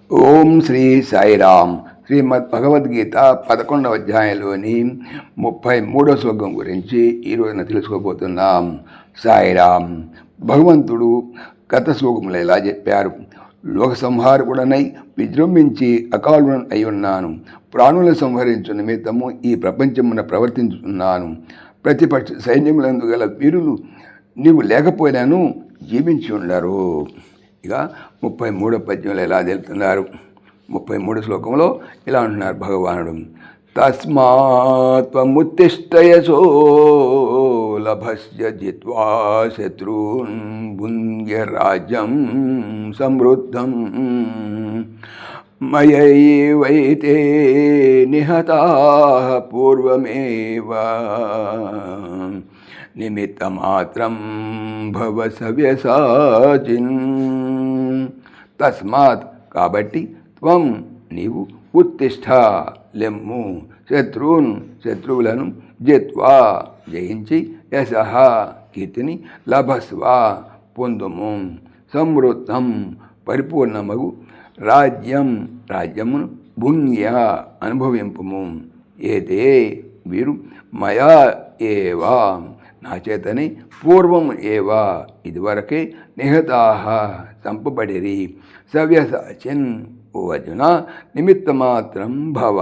ఓం శ్రీ సాయిరామ్. శ్రీమద్ భగవద్గీత 11వ అధ్యాయంలోని 33వ శ్లోకం గురించి ఈరోజున తెలుసుకోబోతున్నాం. సాయిరామ్. భగవంతుడు గత శ్లోకములు ఇలా చెప్పారు: లోక సంహారకుడనై విజృంభించి అకాలుడన అయి ఉన్నాను. ప్రాణులను సంహరించు నిమిత్తము ఈ ప్రపంచమున ప్రవర్తించుతున్నాను. ప్రతిపక్ష సైన్యములందు గల వీరులు నీవు లేకపోయినాను జీవించి ఉండరు. ఇక 33వ పద్యంలో ఎలా తెలుపుతున్నారు? 33 శ్లోకంలో ఇలా అంటున్నారు భగవానుడు: తస్మాత్వముత్తిష్టయసో లభస్య జిత్వా శత్రూన్ భుంజ్య రాజ్యం సమృద్ధం మయైవైతే నిహతాః పూర్వమేవ నిమిత్తమాత్రం భవ సవ్యసాచిన్. తస్మాత్ కాబట్టి, త్వం నీవు, ఉత్తిష్ట లెమ్ము, శత్రువున్ శత్రువులను, జిత్వా జయించి, యశః కీర్తిని, లభస్వ పొందుము, సమృద్ధం పరిపూర్ణమగు, రాజ్యం రాజ్యమును, భుంగ్య అనుభవింపుము, ఏతే వీరు, మయా ఏవా నా చేతనే, పూర్వం ఏవా ఇదివరకే, నిహతాః చంపబడిరి, సవ్యసాచిన్ ఓ అర్జున నిమిత్తమాత్రం భవ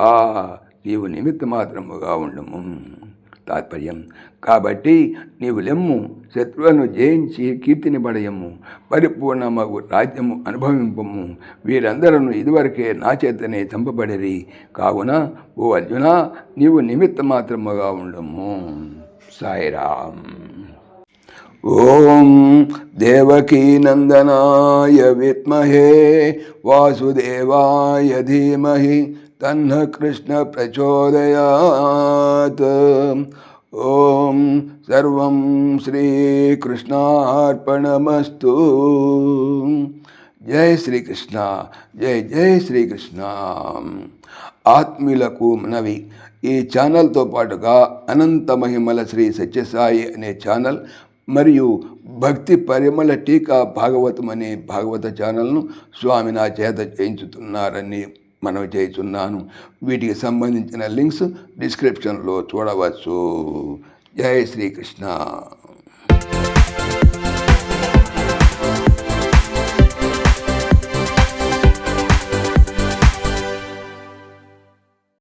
నీవు నిమిత్తమాత్రముగా ఉండము. తాత్పర్యం: కాబట్టి నీవు లెమ్ము, శత్రువులను జయించి కీర్తిని పడయము, పరిపూర్ణమగు రాజ్యము అనుభవింపము, వీరందరూ ఇదివరకే నా చేతనే చంపబడిరి, కావున ఓ అర్జున నీవు నిమిత్తమాత్రముగా ఉండము. సాయిరామ్. ఓం దేవకీనందనాయ విద్మహే వాసుదేవాయ ధీమహి తన్నః కృష్ణ ప్రచోదయాత్. ఓం సర్వం శ్రీకృష్ణార్పణమస్తు. జై శ్రీకృష్ణ. జై జై శ్రీకృష్ణ. ఆత్మీయులకు మనవి: ఈ ఛానల్తో పాటుగా అనంత మహిమల శ్రీ సత్యసాయి అనే ఛానల్ మరియు భక్తి పరిమళ టీకా భాగవతం అనే భాగవత ఛానల్ను స్వామి నా చేత చేయించుతున్నారని మనవి చేస్తున్నాను. వీటికి సంబంధించిన లింక్స్ డిస్క్రిప్షన్లో చూడవచ్చు. జై శ్రీకృష్ణ.